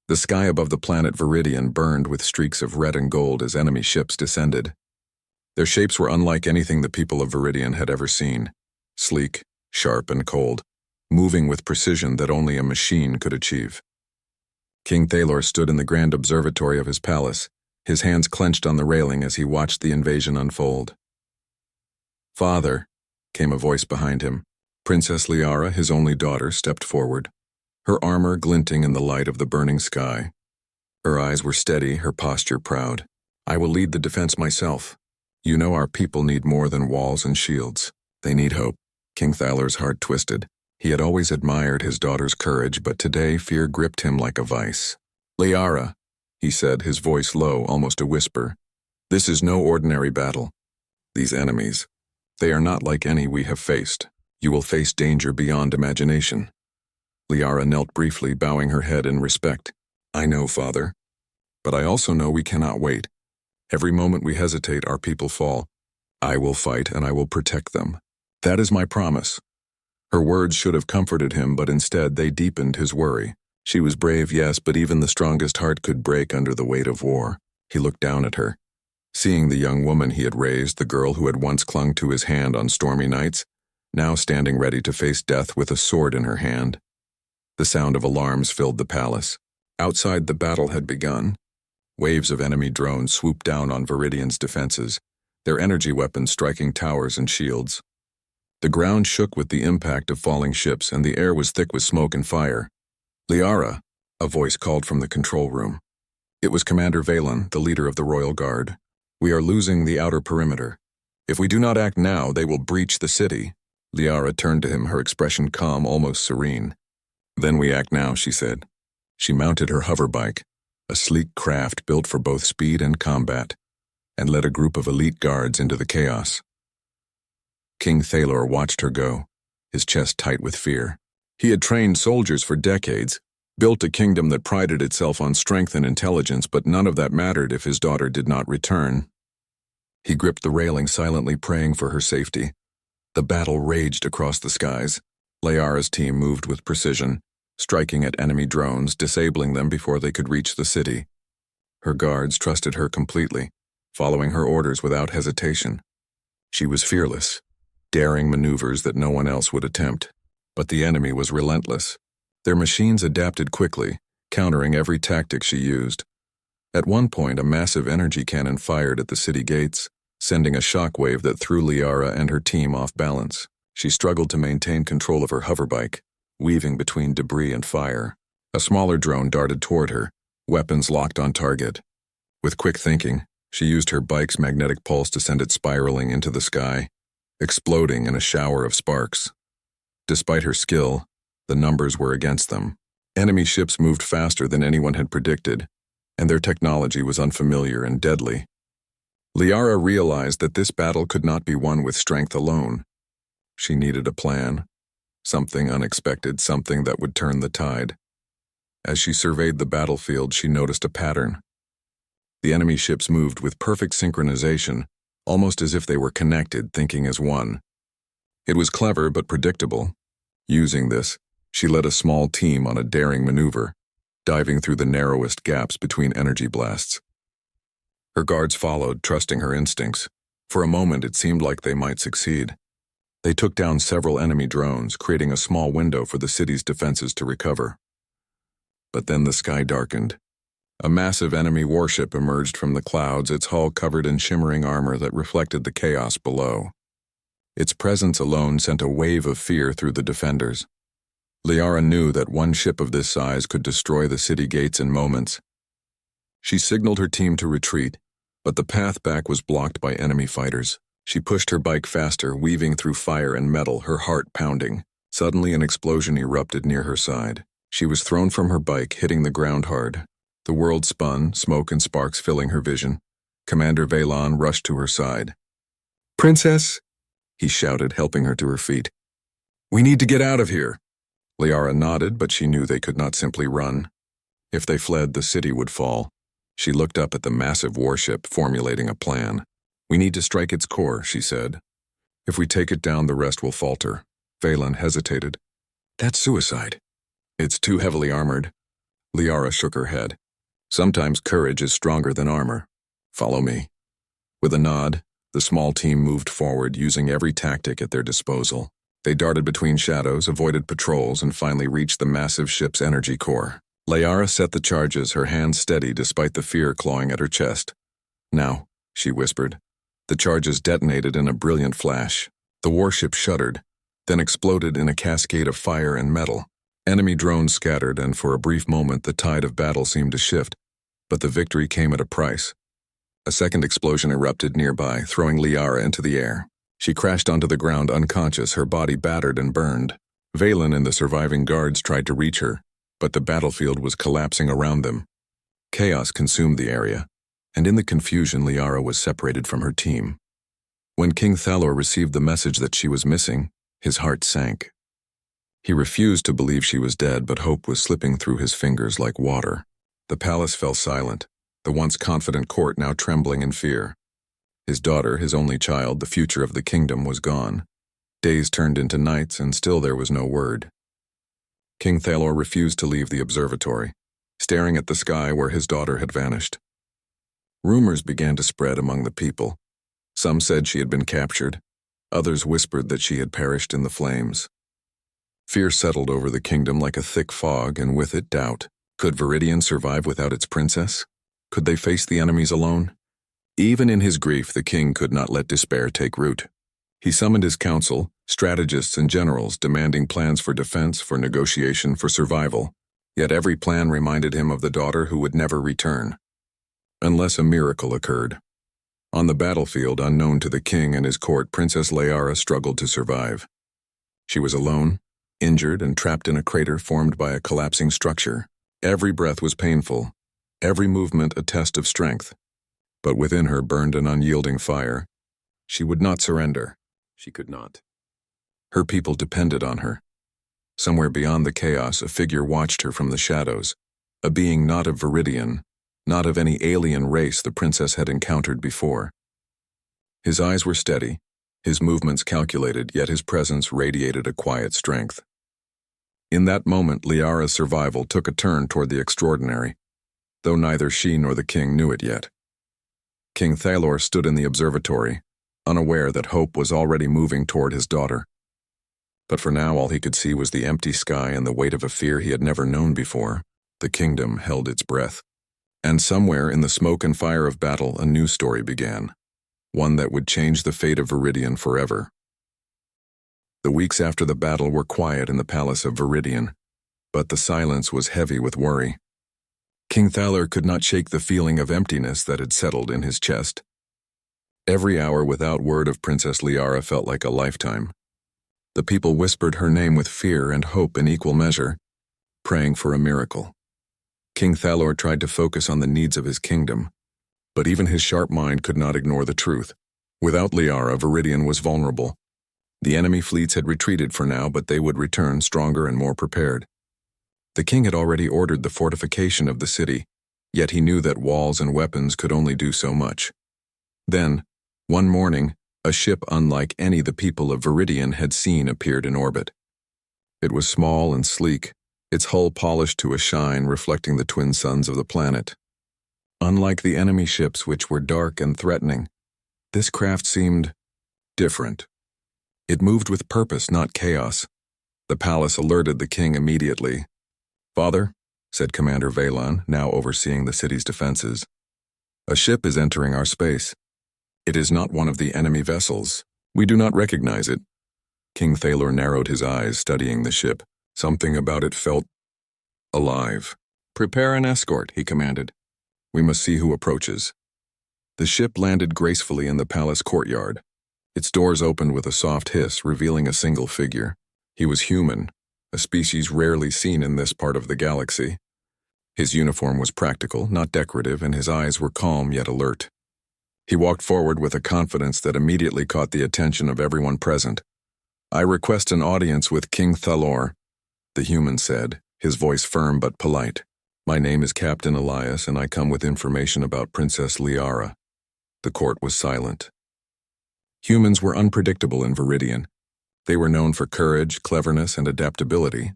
The sky above the planet Viridian burned with streaks of red and gold as enemy ships descended. Their shapes were unlike anything the people of Viridian had ever seen. Sleek, sharp, and cold, moving with precision that only a machine could achieve. King Thalor stood in the grand observatory of his palace, his hands clenched on the railing as he watched the invasion unfold. "Father," came a voice behind him. Princess Liara, his only daughter, stepped forward, her armor glinting in the light of the burning sky. Her eyes were steady, her posture proud. "I will lead the defense myself. You know our people need more than walls and shields. They need hope." King Thalor's heart twisted. He had always admired his daughter's courage, but today fear gripped him like a vice. "Liara," he said, his voice low, almost a whisper, "this is no ordinary battle. These enemies, they are not like any we have faced. You will face danger beyond imagination." Liara knelt briefly, bowing her head in respect. "I know, Father. But I also know we cannot wait. Every moment we hesitate, our people fall. I will fight and I will protect them. That is my promise." Her words should have comforted him, but instead they deepened his worry. She was brave, yes, but even the strongest heart could break under the weight of war. He looked down at her. Seeing the young woman he had raised, the girl who had once clung to his hand on stormy nights, now standing ready to face death with a sword in her hand. The sound of alarms filled the palace. Outside, the battle had begun. Waves of enemy drones swooped down on Viridian's defenses, their energy weapons striking towers and shields. The ground shook with the impact of falling ships, and the air was thick with smoke and fire. "Liara," a voice called from the control room. It was Commander Valen, the leader of the Royal Guard. "We are losing the outer perimeter. If we do not act now, they will breach the city." Liara turned to him, her expression calm, almost serene. "Then we act now," she said. She mounted her hover bike, a sleek craft built for both speed and combat, and led a group of elite guards into the chaos. King Thalor watched her go, his chest tight with fear. He had trained soldiers for decades, built a kingdom that prided itself on strength and intelligence, but none of that mattered if his daughter did not return. He gripped the railing, silently praying for her safety. The battle raged across the skies. Liara's team moved with precision, striking at enemy drones, disabling them before they could reach the city. Her guards trusted her completely, following her orders without hesitation. She was fearless, daring maneuvers that no one else would attempt. But the enemy was relentless. Their machines adapted quickly, countering every tactic she used. At one point, a massive energy cannon fired at the city gates, sending a shockwave that threw Liara and her team off balance. She struggled to maintain control of her hoverbike, weaving between debris and fire. A smaller drone darted toward her, weapons locked on target. With quick thinking, she used her bike's magnetic pulse to send it spiraling into the sky, exploding in a shower of sparks. Despite her skill, the numbers were against them. Enemy ships moved faster than anyone had predicted, and their technology was unfamiliar and deadly. Liara realized that this battle could not be won with strength alone. She needed a plan, something unexpected, something that would turn the tide. As she surveyed the battlefield, she noticed a pattern. The enemy ships moved with perfect synchronization, almost as if they were connected, thinking as one. It was clever but predictable. Using this, she led a small team on a daring maneuver, diving through the narrowest gaps between energy blasts. Her guards followed, trusting her instincts. For a moment, it seemed like they might succeed. They took down several enemy drones, creating a small window for the city's defenses to recover. But then the sky darkened. A massive enemy warship emerged from the clouds, its hull covered in shimmering armor that reflected the chaos below. Its presence alone sent a wave of fear through the defenders. Liara knew that one ship of this size could destroy the city gates in moments. She signaled her team to retreat, but the path back was blocked by enemy fighters. She pushed her bike faster, weaving through fire and metal, her heart pounding. Suddenly, an explosion erupted near her side. She was thrown from her bike, hitting the ground hard. The world spun, smoke and sparks filling her vision. Commander Valen rushed to her side. "Princess," he shouted, helping her to her feet. "We need to get out of here." Liara nodded, but she knew they could not simply run. If they fled, the city would fall. She looked up at the massive warship, formulating a plan. "We need to strike its core," she said. "If we take it down, the rest will falter." Valen hesitated. "That's suicide." "It's too heavily armored." Liara shook her head. Sometimes courage is stronger than armor. Follow me. With a nod, the small team moved forward, using every tactic at their disposal. They darted between shadows, avoided patrols, and finally reached the massive ship's energy core. Liara set the charges, her hands steady despite the fear clawing at her chest. Now, she whispered. The charges detonated in a brilliant flash. The warship shuddered, then exploded in a cascade of fire and metal. Enemy drones scattered, and for a brief moment the tide of battle seemed to shift, but the victory came at a price. A second explosion erupted nearby, throwing Liara into the air. She crashed onto the ground unconscious, her body battered and burned. Valen and the surviving guards tried to reach her, but the battlefield was collapsing around them. Chaos consumed the area, and in the confusion Liara was separated from her team. When King Thalor received the message that she was missing, his heart sank. He refused to believe she was dead, but hope was slipping through his fingers like water. The palace fell silent, the once confident court now trembling in fear. His daughter, his only child, the future of the kingdom, was gone. Days turned into nights, and still there was no word. King Thalor refused to leave the observatory, staring at the sky where his daughter had vanished. Rumors began to spread among the people. Some said she had been captured. Others whispered that she had perished in the flames. Fear settled over the kingdom like a thick fog, and with it doubt. Could Viridian survive without its princess? Could they face the enemies alone? Even in his grief, the king could not let despair take root. He summoned his council, strategists and generals, demanding plans for defense, for negotiation, for survival. Yet every plan reminded him of the daughter who would never return. Unless a miracle occurred. On the battlefield, unknown to the king and his court, Princess Liara struggled to survive. She was alone, injured, and trapped in a crater formed by a collapsing structure. Every breath was painful, every movement a test of strength. But within her burned an unyielding fire. She would not surrender. She could not. Her people depended on her. Somewhere beyond the chaos, a figure watched her from the shadows, a being not of Viridian, not of any alien race the princess had encountered before. His eyes were steady, his movements calculated, yet his presence radiated a quiet strength. In that moment, Liara's survival took a turn toward the extraordinary, though neither she nor the king knew it yet. King Thalor stood in the observatory, unaware that hope was already moving toward his daughter. But for now, all he could see was the empty sky and the weight of a fear he had never known before. The kingdom held its breath. And somewhere in the smoke and fire of battle, a new story began, one that would change the fate of Viridian forever. The weeks after the battle were quiet in the palace of Viridian, but the silence was heavy with worry. King Thalor could not shake the feeling of emptiness that had settled in his chest. Every hour without word of Princess Liara felt like a lifetime. The people whispered her name with fear and hope in equal measure, praying for a miracle. King Thalor tried to focus on the needs of his kingdom, but even his sharp mind could not ignore the truth. Without Liara, Viridian was vulnerable. The enemy fleets had retreated for now, but they would return stronger and more prepared. The king had already ordered the fortification of the city, yet he knew that walls and weapons could only do so much. Then, one morning, a ship unlike any the people of Viridian had seen appeared in orbit. It was small and sleek, its hull polished to a shine reflecting the twin suns of the planet. Unlike the enemy ships, which were dark and threatening, this craft seemed different. It moved with purpose, not chaos. The palace alerted the king immediately. "Father," said Commander Valen, now overseeing the city's defenses, "a ship is entering our space. It is not one of the enemy vessels. We do not recognize it." King Thalor narrowed his eyes, studying the ship. Something about it felt alive. "Prepare an escort," he commanded. "We must see who approaches." The ship landed gracefully in the palace courtyard. Its doors opened with a soft hiss, revealing a single figure. He was human, a species rarely seen in this part of the galaxy. His uniform was practical, not decorative, and his eyes were calm yet alert. He walked forward with a confidence that immediately caught the attention of everyone present. "I request an audience with King Thalor," the human said, his voice firm but polite. "My name is Captain Elias, and I come with information about Princess Liara." The court was silent. Humans were unpredictable in Viridian. They were known for courage, cleverness, and adaptability,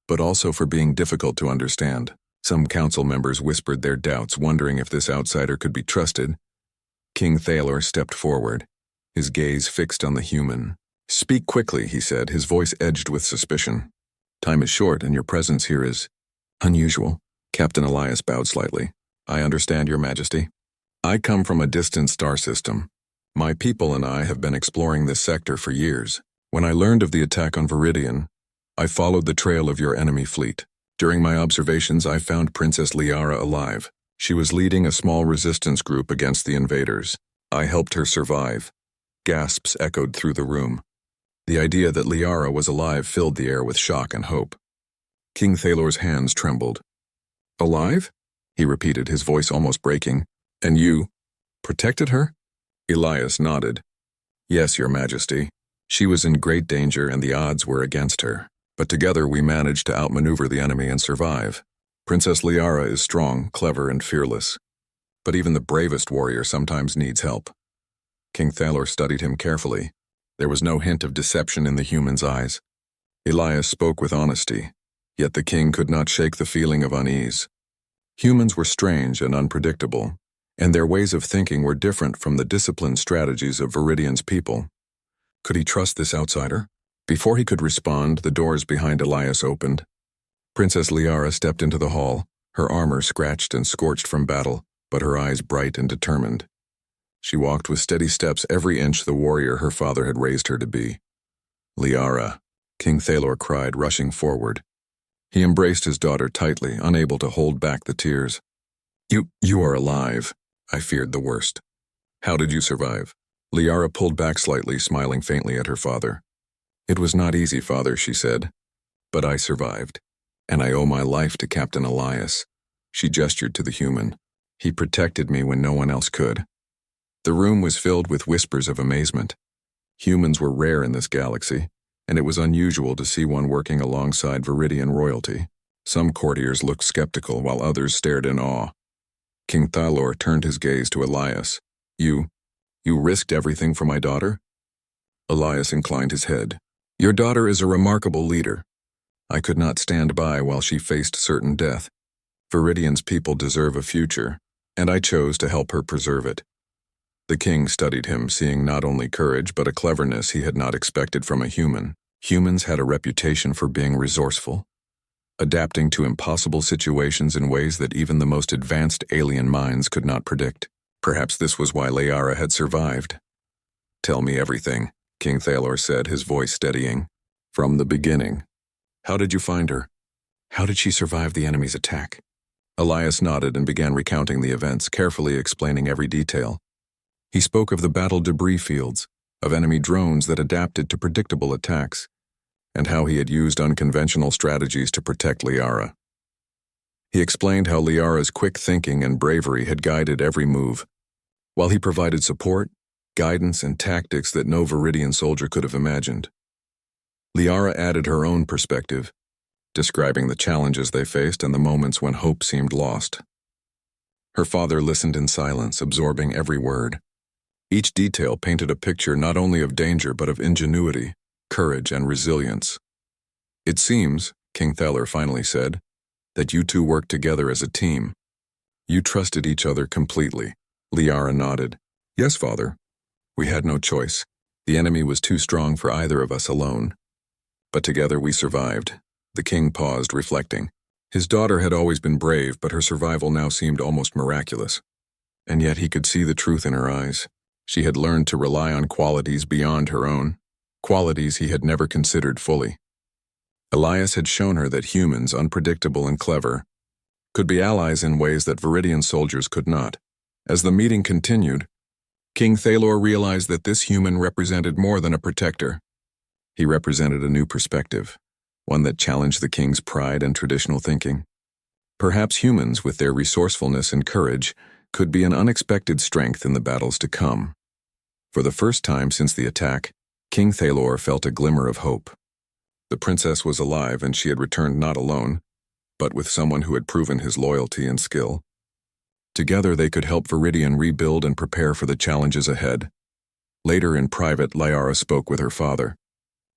but also for being difficult to understand. Some council members whispered their doubts, wondering if this outsider could be trusted. King Thalor stepped forward, his gaze fixed on the human. "Speak quickly," he said, his voice edged with suspicion. "Time is short, and your presence here is unusual." Captain Elias bowed slightly. "I understand, Your Majesty. I come from a distant star system. My people and I have been exploring this sector for years. When I learned of the attack on Viridian, I followed the trail of your enemy fleet. During my observations, I found Princess Liara alive. She was leading a small resistance group against the invaders. I helped her survive." Gasps echoed through the room. The idea that Liara was alive filled the air with shock and hope. King Thalor's hands trembled. "Alive?" he repeated, his voice almost breaking. "And you protected her?" Elias nodded. "Yes, Your Majesty. She was in great danger and the odds were against her. But together we managed to outmaneuver the enemy and survive. Princess Liara is strong, clever, and fearless. But even the bravest warrior sometimes needs help." King Thalor studied him carefully. There was no hint of deception in the human's eyes. Elias spoke with honesty, yet the king could not shake the feeling of unease. Humans were strange and unpredictable, and their ways of thinking were different from the disciplined strategies of Viridian's people. Could he trust this outsider? Before he could respond, the doors behind Elias opened. Princess Liara stepped into the hall, her armor scratched and scorched from battle, but her eyes bright and determined. She walked with steady steps every inch the warrior her father had raised her to be. "Liara," King Thalor cried, rushing forward. He embraced his daughter tightly, unable to hold back the tears. You are alive. I feared the worst. How did you survive?" Liara pulled back slightly, smiling faintly at her father. "It was not easy, father," she said. "But I survived. And I owe my life to Captain Elias." She gestured to the human. "He protected me when no one else could." The room was filled with whispers of amazement. Humans were rare in this galaxy, and it was unusual to see one working alongside Viridian royalty. Some courtiers looked skeptical, while others stared in awe. King Thalor turned his gaze to Elias. You risked everything for my daughter?" Elias inclined his head. "Your daughter is a remarkable leader. I could not stand by while she faced certain death. Viridian's people deserve a future, and I chose to help her preserve it." The king studied him, seeing not only courage but a cleverness he had not expected from a human. Humans had a reputation for being resourceful, adapting to impossible situations in ways that even the most advanced alien minds could not predict. Perhaps this was why Liara had survived. "Tell me everything," King Thalor said, his voice steadying. "From the beginning. How did you find her? How did she survive the enemy's attack?" Elias nodded and began recounting the events, carefully explaining every detail. He spoke of the battle debris fields, of enemy drones that adapted to predictable attacks, and how he had used unconventional strategies to protect Liara. He explained how Liara's quick thinking and bravery had guided every move, while he provided support, guidance, and tactics that no Viridian soldier could have imagined. Liara added her own perspective, describing the challenges they faced and the moments when hope seemed lost. Her father listened in silence, absorbing every word. Each detail painted a picture not only of danger but of ingenuity, courage, and resilience. "It seems," King Thalor finally said, "that you two worked together as a team. You trusted each other completely." Liara nodded. "Yes, father. We had no choice. The enemy was too strong for either of us alone. But together we survived." The king paused, reflecting. His daughter had always been brave, but her survival now seemed almost miraculous. And yet he could see the truth in her eyes. She had learned to rely on qualities beyond her own, qualities he had never considered fully. Elias had shown her that humans, unpredictable and clever, could be allies in ways that Viridian soldiers could not. As the meeting continued, King Thalor realized that this human represented more than a protector. He represented a new perspective, one that challenged the king's pride and traditional thinking. Perhaps humans, with their resourcefulness and courage, could be an unexpected strength in the battles to come. For the first time since the attack, King Thalor felt a glimmer of hope. The princess was alive, and she had returned not alone, but with someone who had proven his loyalty and skill. Together they could help Viridian rebuild and prepare for the challenges ahead. Later in private, Liara spoke with her father.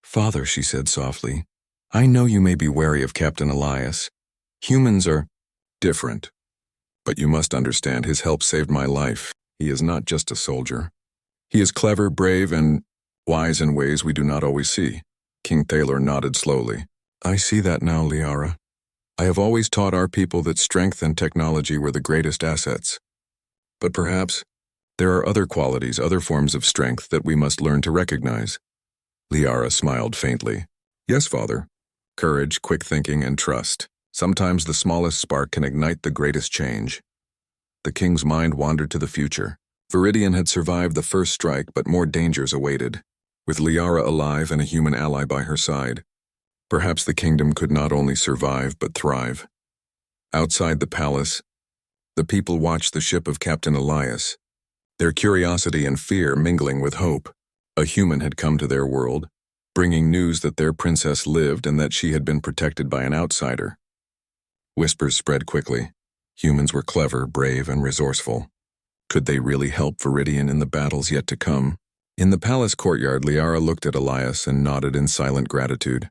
"Father," she said softly, "I know you may be wary of Captain Elias. Humans are Different. But you must understand, his help saved my life. He is not just a soldier. He is clever, brave, and wise in ways we do not always see. King Thaler nodded slowly. I see that now, Liara. I have always taught our people that strength and technology were the greatest assets. But perhaps there are other qualities, other forms of strength that we must learn to recognize. Liara smiled faintly. Yes, father. Courage, quick thinking, and trust. Sometimes the smallest spark can ignite the greatest change. The king's mind wandered to the future. Viridian had survived the first strike, but more dangers awaited. With Liara alive and a human ally by her side, perhaps the kingdom could not only survive but thrive. Outside the palace, the people watched the ship of Captain Elias, their curiosity and fear mingling with hope. A human had come to their world, bringing news that their princess lived and that she had been protected by an outsider. Whispers spread quickly. Humans were clever, brave, and resourceful. Could they really help Viridian in the battles yet to come? In the palace courtyard, Liara looked at Elias and nodded in silent gratitude.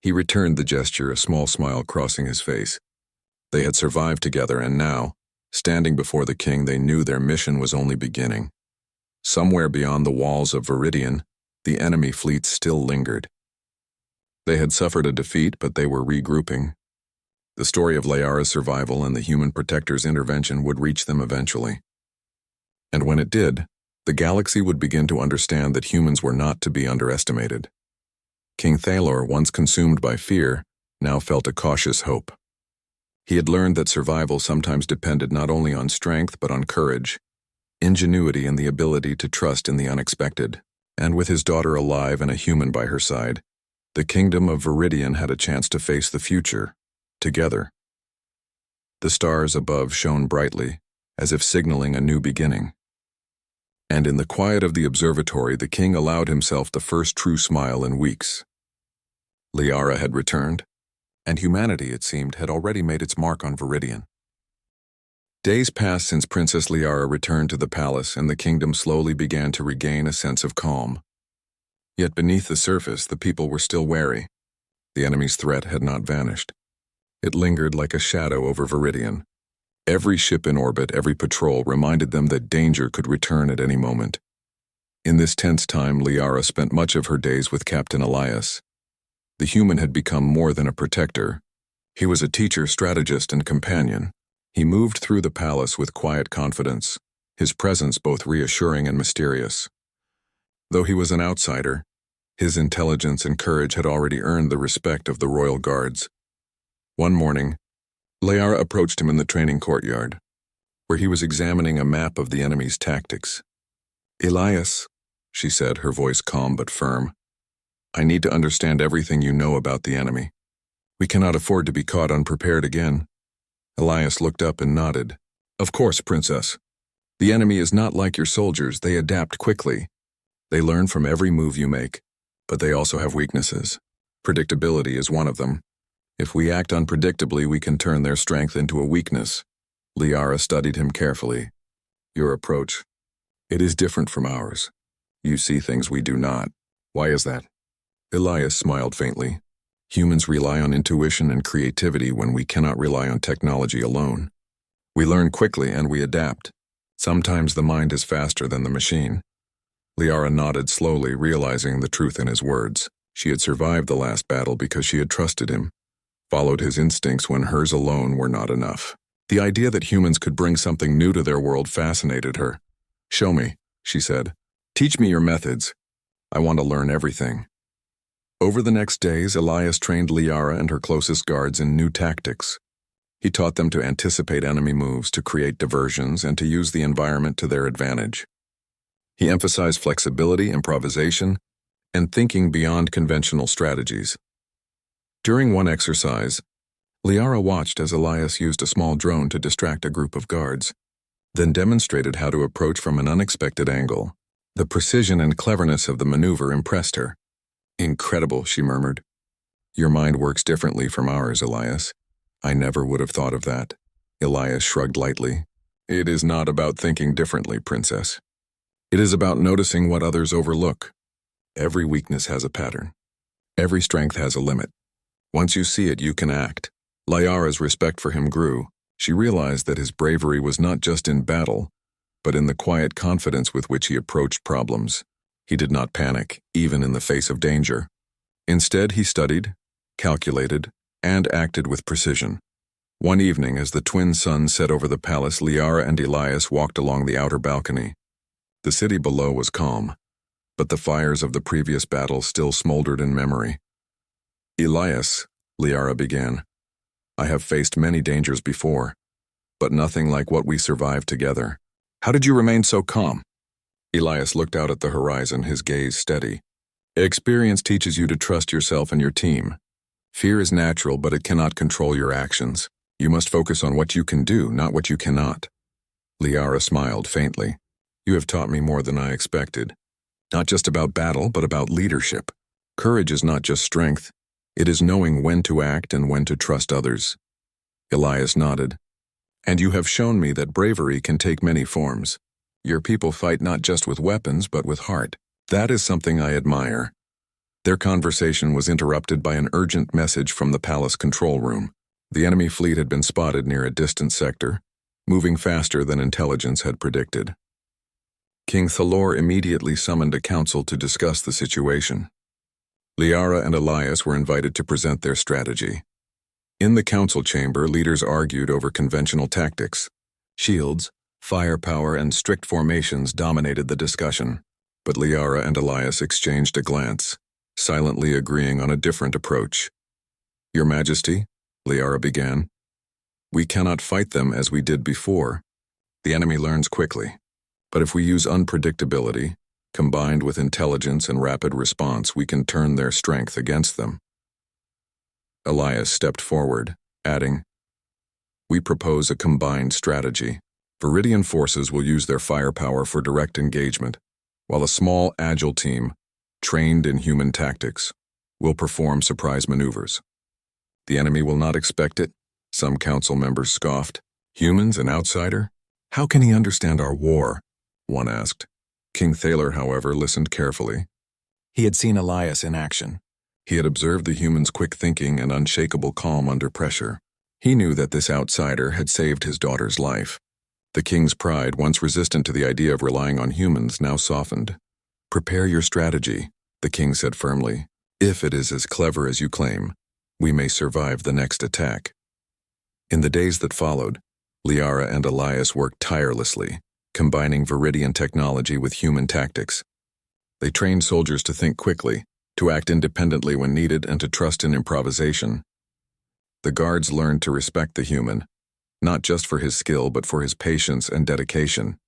He returned the gesture, a small smile crossing his face. They had survived together, and now, standing before the king, they knew their mission was only beginning. Somewhere beyond the walls of Viridian, the enemy fleet still lingered. They had suffered a defeat, but they were regrouping. The story of Liara's survival and the human protector's intervention would reach them eventually. And when it did, the galaxy would begin to understand that humans were not to be underestimated. King Thaler, once consumed by fear, now felt a cautious hope. He had learned that survival sometimes depended not only on strength but on courage, ingenuity, and the ability to trust in the unexpected. And with his daughter alive and a human by her side, the kingdom of Viridian had a chance to face the future, together. The stars above shone brightly, as if signaling a new beginning. And in the quiet of the observatory, the king allowed himself the first true smile in weeks. Liara had returned, and humanity, it seemed, had already made its mark on Viridian. Days passed since Princess Liara returned to the palace, and the kingdom slowly began to regain a sense of calm. Yet beneath the surface, the people were still wary. The enemy's threat had not vanished. It lingered like a shadow over Viridian. Every ship in orbit, every patrol reminded them that danger could return at any moment. In this tense time, Liara spent much of her days with Captain Elias. The human had become more than a protector. He was a teacher, strategist, and companion. He moved through the palace with quiet confidence, his presence both reassuring and mysterious. Though he was an outsider, his intelligence and courage had already earned the respect of the royal guards. One morning, Liara approached him in the training courtyard, where he was examining a map of the enemy's tactics. Elias, she said, her voice calm but firm, I need to understand everything you know about the enemy. We cannot afford to be caught unprepared again. Elias looked up and nodded. Of course, Princess. The enemy is not like your soldiers. They adapt quickly. They learn from every move you make, but they also have weaknesses. Predictability is one of them. If we act unpredictably, we can turn their strength into a weakness. Liara studied him carefully. Your approach, it is different from ours. You see things we do not. Why is that? Elias smiled faintly. Humans rely on intuition and creativity when we cannot rely on technology alone. We learn quickly and we adapt. Sometimes the mind is faster than the machine. Liara nodded slowly, realizing the truth in his words. She had survived the last battle because she had trusted him, followed his instincts when hers alone were not enough. The idea that humans could bring something new to their world fascinated her. Show me, she said. Teach me your methods. I want to learn everything. Over the next days, Elias trained Liara and her closest guards in new tactics. He taught them to anticipate enemy moves, to create diversions, and to use the environment to their advantage. He emphasized flexibility, improvisation, and thinking beyond conventional strategies. During one exercise, Liara watched as Elias used a small drone to distract a group of guards, then demonstrated how to approach from an unexpected angle. The precision and cleverness of the maneuver impressed her. Incredible, she murmured. Your mind works differently from ours, Elias. I never would have thought of that. Elias shrugged lightly. It is not about thinking differently, Princess. It is about noticing what others overlook. Every weakness has a pattern. Every strength has a limit. Once you see it, you can act. Liara's respect for him grew. She realized that his bravery was not just in battle, but in the quiet confidence with which he approached problems. He did not panic, even in the face of danger. Instead, he studied, calculated, and acted with precision. One evening, as the twin suns set over the palace, Liara and Elias walked along the outer balcony. The city below was calm, but the fires of the previous battle still smoldered in memory. "Elias," Liara began, "I have faced many dangers before, but nothing like what we survived together. How did you remain so calm?" Elias looked out at the horizon, his gaze steady. "Experience teaches you to trust yourself and your team. Fear is natural, but it cannot control your actions. You must focus on what you can do, not what you cannot." Liara smiled faintly. "You have taught me more than I expected. Not just about battle, but about leadership. Courage is not just strength. It is knowing when to act and when to trust others." Elias nodded. "And you have shown me that bravery can take many forms. Your people fight not just with weapons, but with heart. That is something I admire." Their conversation was interrupted by an urgent message from the palace control room. The enemy fleet had been spotted near a distant sector, moving faster than intelligence had predicted. King Thalor immediately summoned a council to discuss the situation. Liara and Elias were invited to present their strategy. In the council chamber, leaders argued over conventional tactics. Shields, firepower, and strict formations dominated the discussion, but Liara and Elias exchanged a glance, silently agreeing on a different approach. "Your Majesty," Liara began, "we cannot fight them as we did before. The enemy learns quickly. But if we use unpredictability, combined with intelligence and rapid response, we can turn their strength against them." Elias stepped forward, adding, "We propose a combined strategy. Viridian forces will use their firepower for direct engagement, while a small, agile team, trained in human tactics, will perform surprise maneuvers. The enemy will not expect it," some council members scoffed. "Humans, an outsider? How can he understand our war?" one asked. King Thaler, however, listened carefully. He had seen Elias in action. He had observed the human's quick thinking and unshakable calm under pressure. He knew that this outsider had saved his daughter's life. The king's pride, once resistant to the idea of relying on humans, now softened. "Prepare your strategy," the king said firmly. "If it is as clever as you claim, we may survive the next attack." In the days that followed, Liara and Elias worked tirelessly, combining Viridian technology with human tactics. They trained soldiers to think quickly, to act independently when needed, and to trust in improvisation. The guards learned to respect the human, not just for his skill but for his patience and dedication.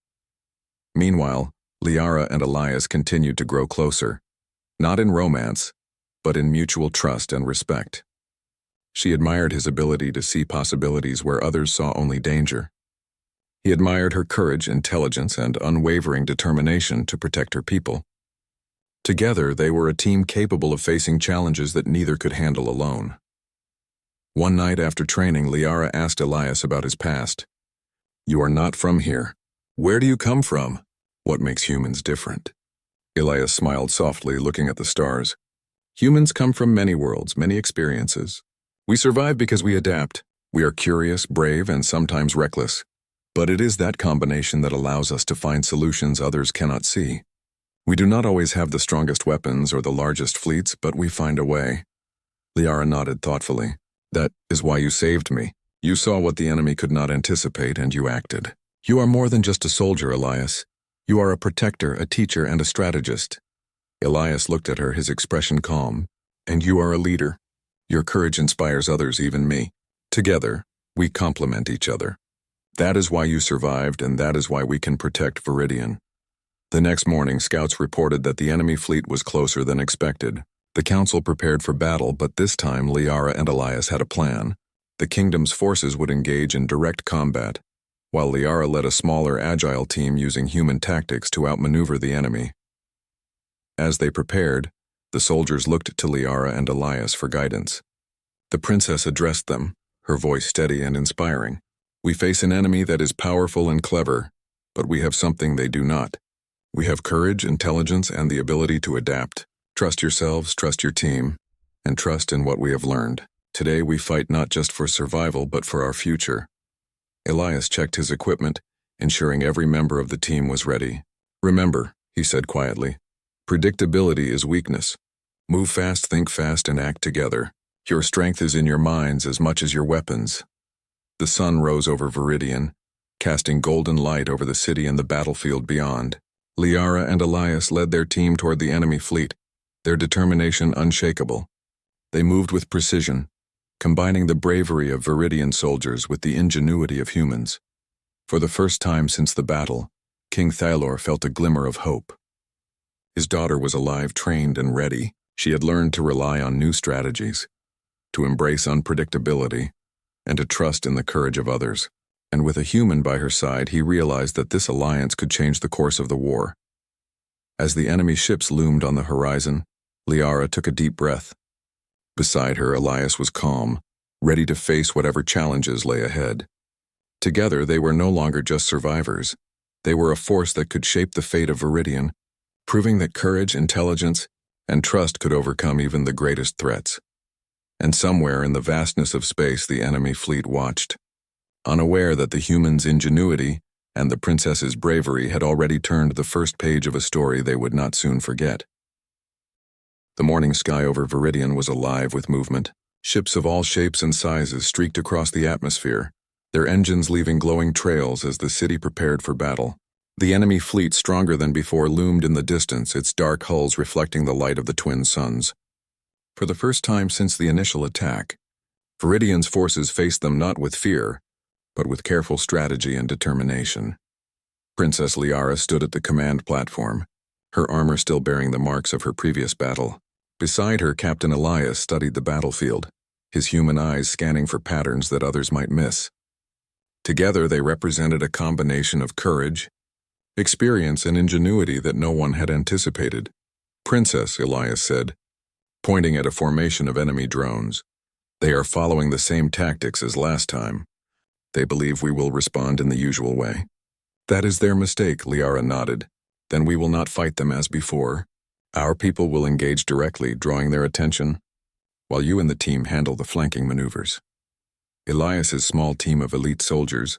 Meanwhile, Liara and Elias continued to grow closer, not in romance, but in mutual trust and respect. She admired his ability to see possibilities where others saw only danger. He admired her courage, intelligence, and unwavering determination to protect her people. Together, they were a team capable of facing challenges that neither could handle alone. One night after training, Liara asked Elias about his past. "You are not from here. Where do you come from? What makes humans different?" Elias smiled softly, looking at the stars. "Humans come from many worlds, many experiences. We survive because we adapt. We are curious, brave, and sometimes reckless. But it is that combination that allows us to find solutions others cannot see. We do not always have the strongest weapons or the largest fleets, but we find a way." Liara nodded thoughtfully. "That is why you saved me. You saw what the enemy could not anticipate, and you acted. You are more than just a soldier, Elias. You are a protector, a teacher, and a strategist." Elias looked at her, his expression calm. "And you are a leader. Your courage inspires others, even me. Together, we complement each other. That is why you survived, and that is why we can protect Viridian." The next morning, scouts reported that the enemy fleet was closer than expected. The council prepared for battle, but this time Liara and Elias had a plan. The kingdom's forces would engage in direct combat, while Liara led a smaller, agile team using human tactics to outmaneuver the enemy. As they prepared, the soldiers looked to Liara and Elias for guidance. The princess addressed them, her voice steady and inspiring. "We face an enemy that is powerful and clever, but we have something they do not. We have courage, intelligence, and the ability to adapt. Trust yourselves, trust your team, and trust in what we have learned." Today we fight not just for survival but for our future. Elias checked his equipment, ensuring every member of the team was ready. Remember, he said quietly, predictability is weakness. Move fast, think fast, and act together. Your strength is in your minds as much as your weapons. The sun rose over Viridian, casting golden light over the city and the battlefield beyond. Liara and Elias led their team toward the enemy fleet, their determination unshakable. They moved with precision, combining the bravery of Viridian soldiers with the ingenuity of humans. For the first time since the battle, King Thalor felt a glimmer of hope. His daughter was alive, trained, and ready. She had learned to rely on new strategies, to embrace unpredictability, and to trust in the courage of others. And with a human by her side, he realized that this alliance could change the course of the war. As the enemy ships loomed on the horizon, Liara took a deep breath. Beside her, Elias was calm, ready to face whatever challenges lay ahead. Together, they were no longer just survivors. They were a force that could shape the fate of Viridian, proving that courage, intelligence, and trust could overcome even the greatest threats. And somewhere in the vastness of space, the enemy fleet watched, unaware that the humans' ingenuity and the princess's bravery had already turned the first page of a story they would not soon forget. The morning sky over Viridian was alive with movement. Ships of all shapes and sizes streaked across the atmosphere, their engines leaving glowing trails as the city prepared for battle. The enemy fleet, stronger than before, loomed in the distance, its dark hulls reflecting the light of the twin suns. For the first time since the initial attack, Viridian's forces faced them not with fear, but with careful strategy and determination. Princess Liara stood at the command platform, her armor still bearing the marks of her previous battle. Beside her, Captain Elias studied the battlefield, his human eyes scanning for patterns that others might miss. Together, they represented a combination of courage, experience, and ingenuity that no one had anticipated. Princess, Elias said, pointing at a formation of enemy drones. They are following the same tactics as last time. They believe we will respond in the usual way. That is their mistake, Liara nodded. Then we will not fight them as before. Our people will engage directly, drawing their attention, while you and the team handle the flanking maneuvers. Elias's small team of elite soldiers,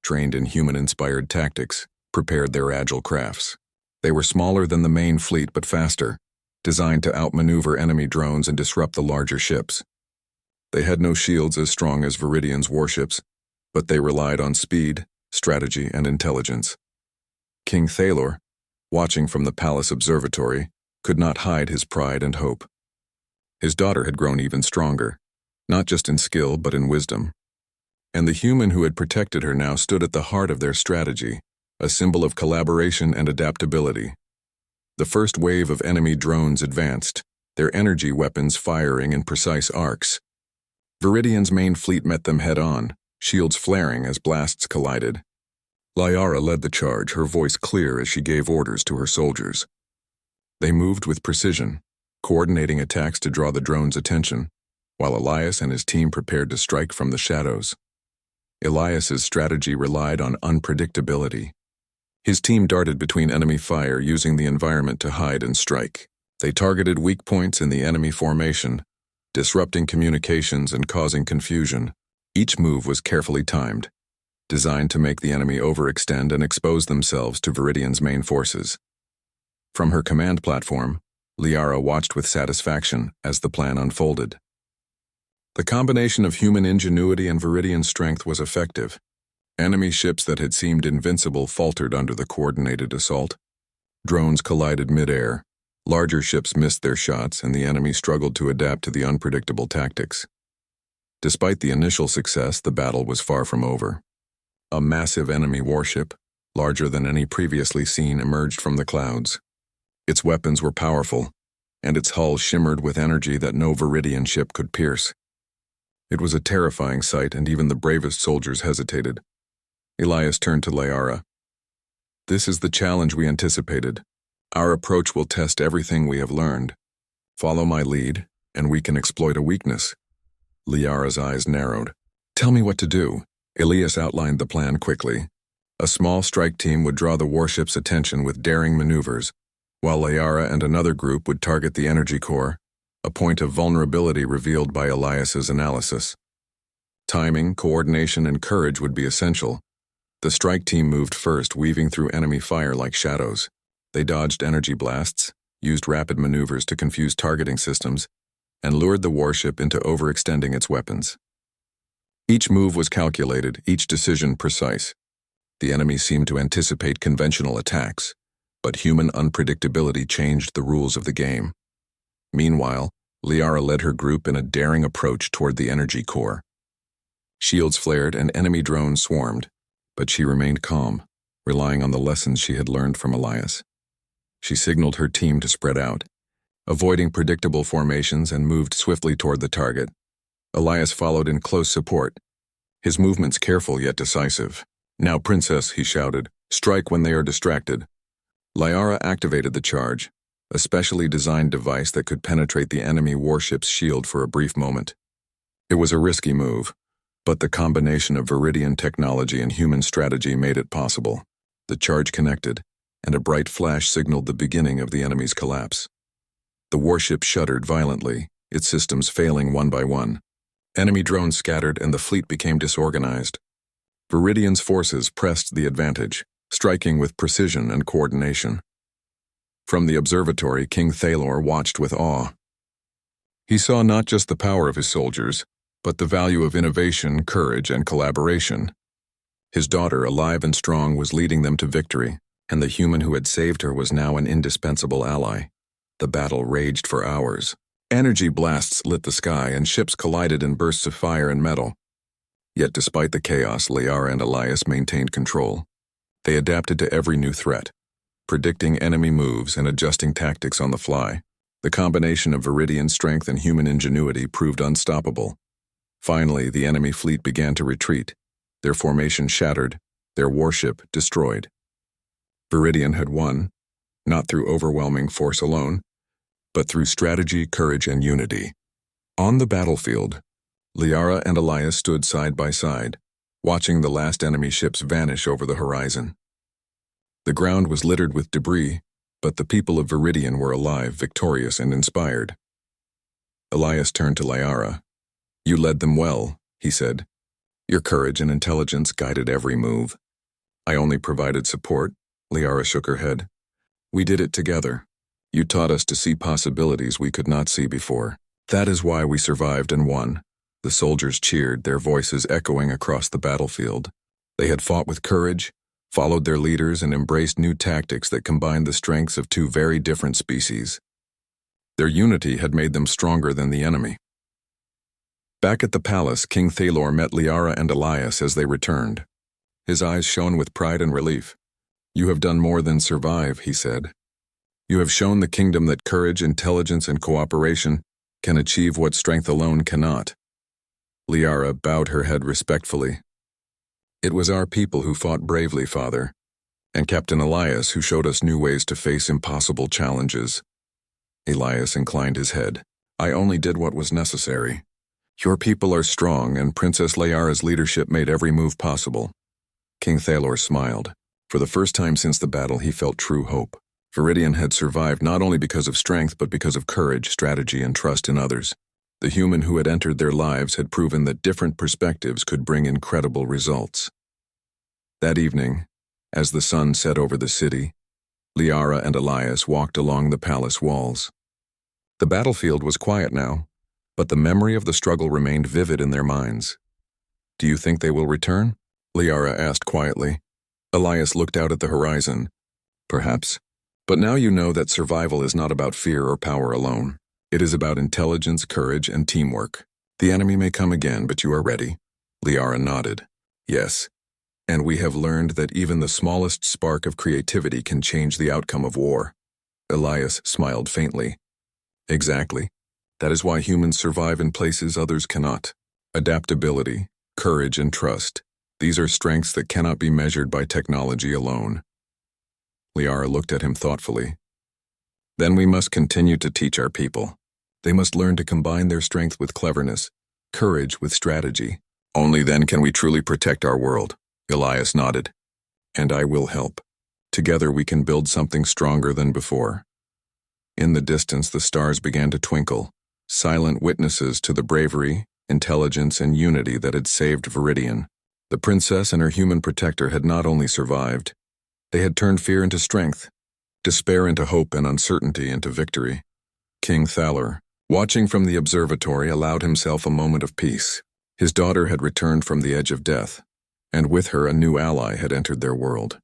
trained in human-inspired tactics, prepared their agile crafts. They were smaller than the main fleet but faster, designed to outmaneuver enemy drones and disrupt the larger ships. They had no shields as strong as Viridian's warships, but they relied on speed, strategy, and intelligence. King Thalor, watching from the palace observatory, could not hide his pride and hope. His daughter had grown even stronger, not just in skill but in wisdom. And the human who had protected her now stood at the heart of their strategy, a symbol of collaboration and adaptability. The first wave of enemy drones advanced, their energy weapons firing in precise arcs. Viridian's main fleet met them head-on, shields flaring as blasts collided. Liara led the charge, her voice clear as she gave orders to her soldiers. They moved with precision, coordinating attacks to draw the drone's attention, while Elias and his team prepared to strike from the shadows. Elias's strategy relied on unpredictability. His team darted between enemy fire, using the environment to hide and strike. They targeted weak points in the enemy formation, disrupting communications and causing confusion. Each move was carefully timed, designed to make the enemy overextend and expose themselves to Viridian's main forces. From her command platform, Liara watched with satisfaction as the plan unfolded. The combination of human ingenuity and Viridian strength was effective. Enemy ships that had seemed invincible faltered under the coordinated assault. Drones collided mid-air, larger ships missed their shots, and the enemy struggled to adapt to the unpredictable tactics. Despite the initial success, the battle was far from over. A massive enemy warship, larger than any previously seen, emerged from the clouds. Its weapons were powerful, and its hull shimmered with energy that no Viridian ship could pierce. It was a terrifying sight, and even the bravest soldiers hesitated. Elias turned to Liara. This is the challenge we anticipated. Our approach will test everything we have learned. Follow my lead, and we can exploit a weakness. Liara's eyes narrowed. Tell me what to do. Elias outlined the plan quickly. A small strike team would draw the warship's attention with daring maneuvers, while Liara and another group would target the energy core, a point of vulnerability revealed by Elias's analysis. Timing, coordination, and courage would be essential. The strike team moved first, weaving through enemy fire like shadows. They dodged energy blasts, used rapid maneuvers to confuse targeting systems, and lured the warship into overextending its weapons. Each move was calculated, each decision precise. The enemy seemed to anticipate conventional attacks, but human unpredictability changed the rules of the game. Meanwhile, Liara led her group in a daring approach toward the energy core. Shields flared and enemy drones swarmed, but she remained calm, relying on the lessons she had learned from Elias. She signaled her team to spread out, avoiding predictable formations, and moved swiftly toward the target. Elias followed in close support, his movements careful yet decisive. "Now, Princess," he shouted, "strike when they are distracted." Liara activated the charge, a specially designed device that could penetrate the enemy warship's shield for a brief moment. It was a risky move, but the combination of Viridian technology and human strategy made it possible. The charge connected, and a bright flash signaled the beginning of the enemy's collapse. The warship shuddered violently, its systems failing one by one. Enemy drones scattered and the fleet became disorganized. Viridian's forces pressed the advantage, striking with precision and coordination. From the observatory, King Thalor watched with awe. He saw not just the power of his soldiers, but the value of innovation, courage, and collaboration. His daughter, alive and strong, was leading them to victory, and the human who had saved her was now an indispensable ally. The battle raged for hours. Energy blasts lit the sky, and ships collided in bursts of fire and metal. Yet despite the chaos, Liara and Elias maintained control. They adapted to every new threat, predicting enemy moves and adjusting tactics on the fly. The combination of Viridian strength and human ingenuity proved unstoppable. Finally, the enemy fleet began to retreat, their formation shattered, their warship destroyed. Viridian had won, not through overwhelming force alone, but through strategy, courage, and unity. On the battlefield, Liara and Elias stood side by side, watching the last enemy ships vanish over the horizon. The ground was littered with debris, but the people of Viridian were alive, victorious, and inspired. Elias turned to Liara. "You led them well," he said. "Your courage and intelligence guided every move." "I only provided support," Liara shook her head. "We did it together. You taught us to see possibilities we could not see before. That is why we survived and won." The soldiers cheered, their voices echoing across the battlefield. They had fought with courage, followed their leaders, and embraced new tactics that combined the strengths of two very different species. Their unity had made them stronger than the enemy. Back at the palace, King Thalor met Liara and Elias as they returned. His eyes shone with pride and relief. "You have done more than survive," he said. "You have shown the kingdom that courage, intelligence, and cooperation can achieve what strength alone cannot." Liara bowed her head respectfully. "It was our people who fought bravely, Father, and Captain Elias who showed us new ways to face impossible challenges." Elias inclined his head. "I only did what was necessary. Your people are strong, and Princess Liara's leadership made every move possible." King Thalor smiled. For the first time since the battle, he felt true hope. Viridian had survived not only because of strength, but because of courage, strategy, and trust in others. The human who had entered their lives had proven that different perspectives could bring incredible results. That evening, as the sun set over the city, Liara and Elias walked along the palace walls. The battlefield was quiet now, but the memory of the struggle remained vivid in their minds. "Do you think they will return?" Liara asked quietly. Elias looked out at the horizon. "Perhaps. But now you know that survival is not about fear or power alone. It is about intelligence, courage, and teamwork. The enemy may come again, but you are ready." Liara nodded. "Yes. And we have learned that even the smallest spark of creativity can change the outcome of war." Elias smiled faintly. "Exactly. That is why humans survive in places others cannot. Adaptability, courage, and trust. These are strengths that cannot be measured by technology alone." Liara looked at him thoughtfully. "Then we must continue to teach our people. They must learn to combine their strength with cleverness, courage with strategy. Only then can we truly protect our world." Elias nodded. "And I will help. Together we can build something stronger than before." In the distance, the stars began to twinkle, silent witnesses to the bravery, intelligence, and unity that had saved Viridian. The princess and her human protector had not only survived, they had turned fear into strength, despair into hope, and uncertainty into victory. King Thalor, watching from the observatory, allowed himself a moment of peace. His daughter had returned from the edge of death, and with her a new ally had entered their world.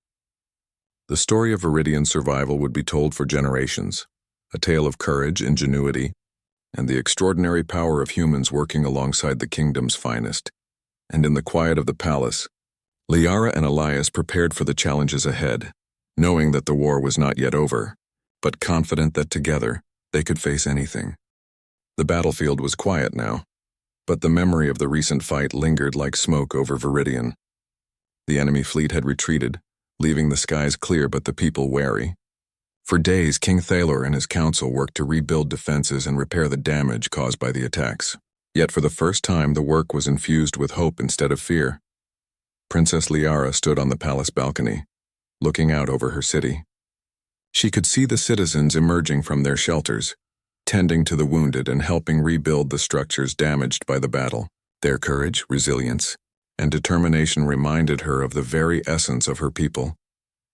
The story of Viridian's survival would be told for generations, a tale of courage, ingenuity, and the extraordinary power of humans working alongside the kingdom's finest. And in the quiet of the palace, Liara and Elias prepared for the challenges ahead, knowing that the war was not yet over, but confident that together they could face anything. The battlefield was quiet now, but the memory of the recent fight lingered like smoke over Viridian. The enemy fleet had retreated, leaving the skies clear but the people wary. For days, King Thalor and his council worked to rebuild defenses and repair the damage caused by the attacks. Yet for the first time, the work was infused with hope instead of fear. Princess Liara stood on the palace balcony, looking out over her city. She could see the citizens emerging from their shelters, tending to the wounded and helping rebuild the structures damaged by the battle. Their courage, resilience, and determination reminded her of the very essence of her people,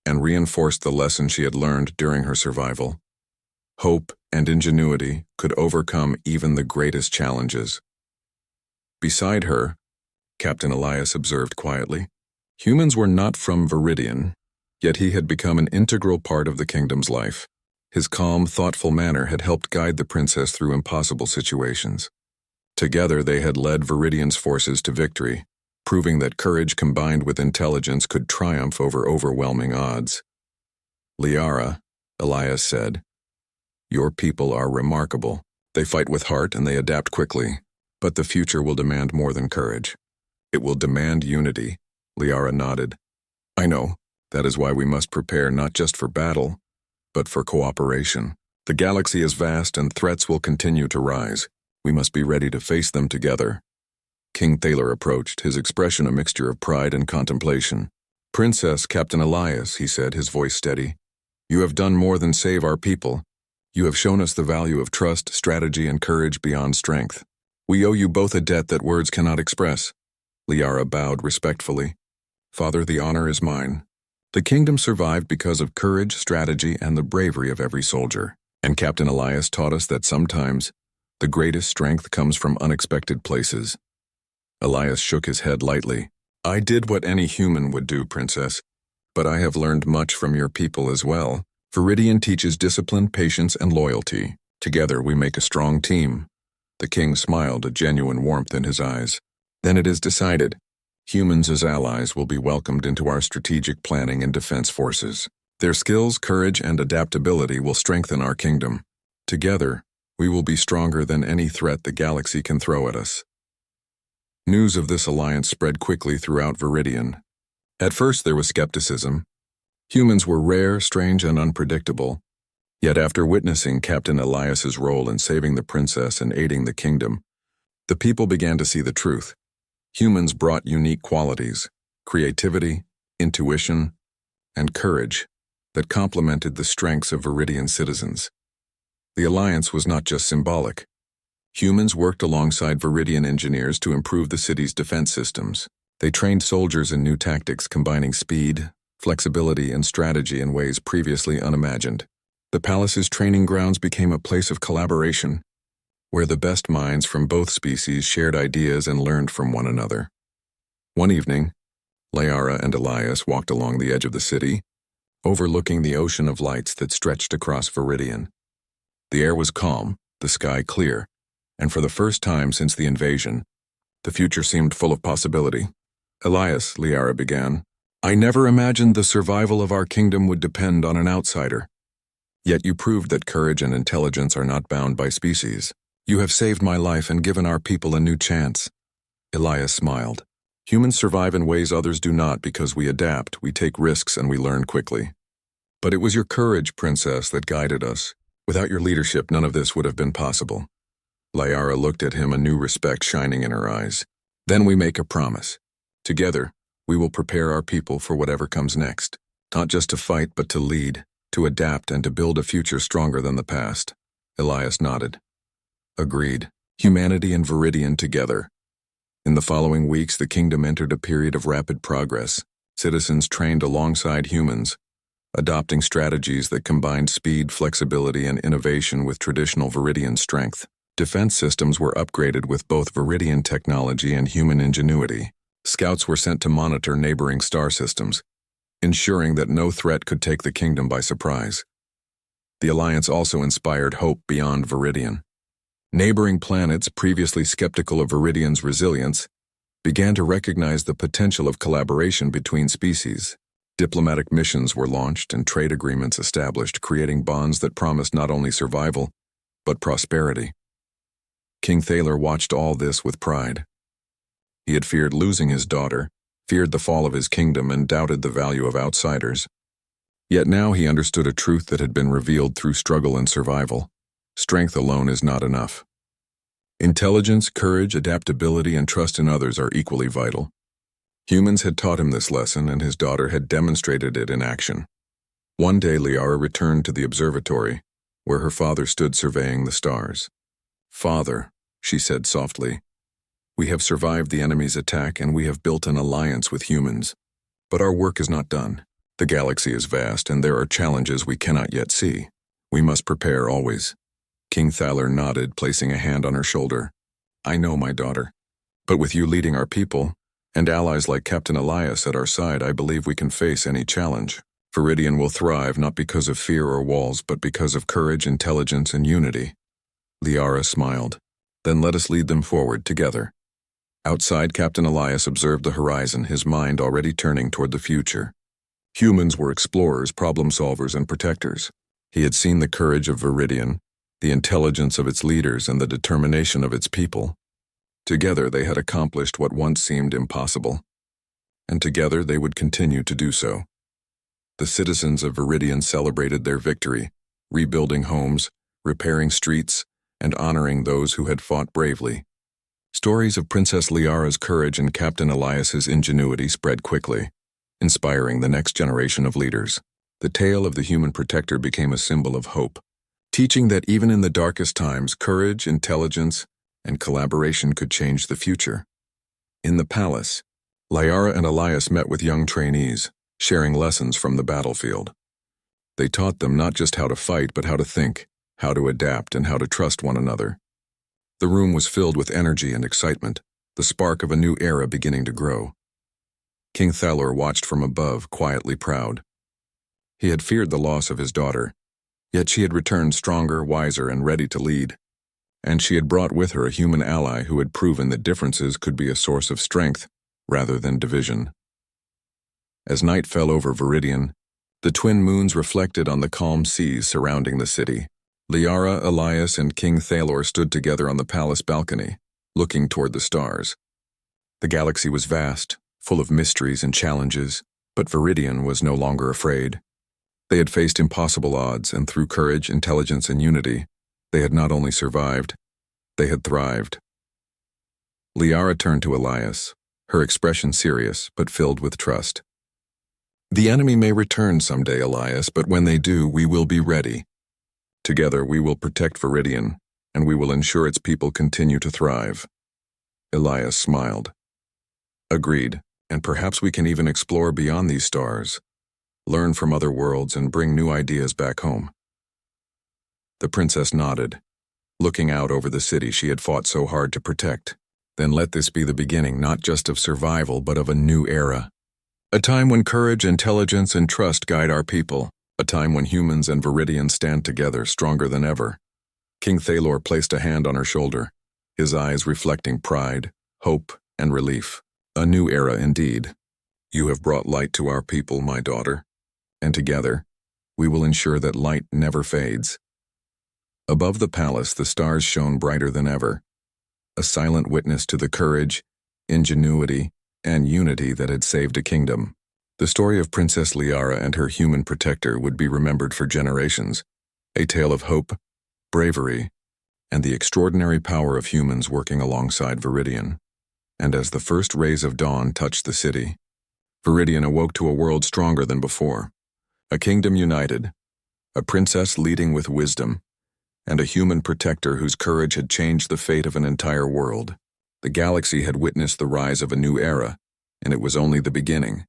and reinforced the lesson she had learned during her survival. Hope and ingenuity could overcome even the greatest challenges. Beside her, Captain Elias observed quietly, humans were not from Viridian, yet he had become an integral part of the kingdom's life. His calm, thoughtful manner had helped guide the princess through impossible situations. Together they had led Viridian's forces to victory, proving that courage combined with intelligence could triumph over overwhelming odds. Liara, Elias said, "Your people are remarkable. They fight with heart and they adapt quickly, but the future will demand more than courage. It will demand unity." Liara nodded. "I know. That is why we must prepare not just for battle, but for cooperation. The galaxy is vast and threats will continue to rise. We must be ready to face them together." King Thalor approached, his expression a mixture of pride and contemplation. "Princess, Captain Elias," he said, his voice steady, "you have done more than save our people. You have shown us the value of trust, strategy, and courage beyond strength. We owe you both a debt that words cannot express." Liara bowed respectfully. "Father, the honor is mine. The kingdom survived because of courage, strategy, and the bravery of every soldier. And Captain Elias taught us that sometimes the greatest strength comes from unexpected places." Elias shook his head lightly. "I did what any human would do, Princess, but I have learned much from your people as well. Viridian teaches discipline, patience, and loyalty. Together we make a strong team." The king smiled, a genuine warmth in his eyes. "Then it is decided. Humans as allies will be welcomed into our strategic planning and defense forces. Their skills, courage, and adaptability will strengthen our kingdom. Together, we will be stronger than any threat the galaxy can throw at us." News of this alliance spread quickly throughout Viridian. At first there was skepticism. Humans were rare, strange, and unpredictable. Yet after witnessing Captain Elias's role in saving the princess and aiding the kingdom, the people began to see the truth. Humans brought unique qualities, creativity, intuition, and courage that complemented the strengths of Viridian citizens. The alliance was not just symbolic. Humans worked alongside Viridian engineers to improve the city's defense systems. They trained soldiers in new tactics combining speed, flexibility, and strategy in ways previously unimagined. The palace's training grounds became a place of collaboration, where the best minds from both species shared ideas and learned from one another. One evening, Liara and Elias walked along the edge of the city, overlooking the ocean of lights that stretched across Viridian. The air was calm, the sky clear, and for the first time since the invasion, the future seemed full of possibility. "Elias," Liara began, "I never imagined the survival of our kingdom would depend on an outsider. Yet you proved that courage and intelligence are not bound by species. You have saved my life and given our people a new chance." Elias smiled. "Humans survive in ways others do not because we adapt, we take risks, and we learn quickly. But it was your courage, Princess, that guided us. Without your leadership, none of this would have been possible." Liara looked at him, a new respect shining in her eyes. "Then we make a promise. Together, we will prepare our people for whatever comes next. Not just to fight, but to lead, to adapt, and to build a future stronger than the past." Elias nodded. Agreed. Humanity and Viridian together. In the following weeks, the kingdom entered a period of rapid progress. Citizens trained alongside humans, adopting strategies that combined speed, flexibility, and innovation with traditional Viridian strength. Defense systems were upgraded with both Viridian technology and human ingenuity. Scouts were sent to monitor neighboring star systems, ensuring that no threat could take the kingdom by surprise. The alliance also inspired hope beyond Viridian. Neighboring planets, previously skeptical of Viridian's resilience, began to recognize the potential of collaboration between species. Diplomatic missions were launched and trade agreements established, creating bonds that promised not only survival, but prosperity. King Thaler watched all this with pride. He had feared losing his daughter, feared the fall of his kingdom, and doubted the value of outsiders. Yet now he understood a truth that had been revealed through struggle and survival. Strength alone is not enough. Intelligence, courage, adaptability, and trust in others are equally vital. Humans had taught him this lesson, and his daughter had demonstrated it in action. One day, Liara returned to the observatory, where her father stood surveying the stars. "Father," she said softly, "we have survived the enemy's attack and we have built an alliance with humans. But our work is not done. The galaxy is vast and there are challenges we cannot yet see. We must prepare always." King Thaler nodded, placing a hand on her shoulder. "I know, my daughter. But with you leading our people, and allies like Captain Elias at our side, I believe we can face any challenge. Viridian will thrive not because of fear or walls, but because of courage, intelligence, and unity." Liara smiled. "Then let us lead them forward together." Outside, Captain Elias observed the horizon, his mind already turning toward the future. Humans were explorers, problem solvers, and protectors. He had seen the courage of Viridian, the intelligence of its leaders, and the determination of its people. Together they had accomplished what once seemed impossible, and together they would continue to do so. The citizens of Viridian celebrated their victory, rebuilding homes, repairing streets, and honoring those who had fought bravely. Stories of Princess Liara's courage and Captain Elias's ingenuity spread quickly, inspiring the next generation of leaders. The tale of the human protector became a symbol of hope, teaching that even in the darkest times, courage, intelligence, and collaboration could change the future. In the palace, Liara and Elias met with young trainees, sharing lessons from the battlefield. They taught them not just how to fight, but how to think, how to adapt, and how to trust one another. The room was filled with energy and excitement, the spark of a new era beginning to grow. King Thaler watched from above, quietly proud. He had feared the loss of his daughter, yet she had returned stronger, wiser, and ready to lead. And she had brought with her a human ally who had proven that differences could be a source of strength rather than division. As night fell over Viridian, the twin moons reflected on the calm seas surrounding the city. Liara, Elias, and King Thaler stood together on the palace balcony, looking toward the stars. The galaxy was vast, full of mysteries and challenges, but Viridian was no longer afraid. They had faced impossible odds, and through courage, intelligence, and unity, they had not only survived, they had thrived. Liara turned to Elias, her expression serious but filled with trust. "The enemy may return someday, Elias, but when they do, we will be ready. Together we will protect Viridian, and we will ensure its people continue to thrive." Elias smiled. "Agreed, and perhaps we can even explore beyond these stars, learn from other worlds, and bring new ideas back home." The princess nodded, looking out over the city she had fought so hard to protect. "Then let this be the beginning not just of survival, but of a new era. A time when courage, intelligence, and trust guide our people. A time when humans and Viridian stand together, stronger than ever." King Thaler placed a hand on her shoulder, his eyes reflecting pride, hope, and relief. "A new era indeed. You have brought light to our people, my daughter, and together, we will ensure that light never fades." Above the palace, the stars shone brighter than ever, a silent witness to the courage, ingenuity, and unity that had saved a kingdom. The story of Princess Liara and her human protector would be remembered for generations, a tale of hope, bravery, and the extraordinary power of humans working alongside Viridian. And as the first rays of dawn touched the city, Viridian awoke to a world stronger than before, a kingdom united, a princess leading with wisdom, and a human protector whose courage had changed the fate of an entire world. The galaxy had witnessed the rise of a new era, and it was only the beginning.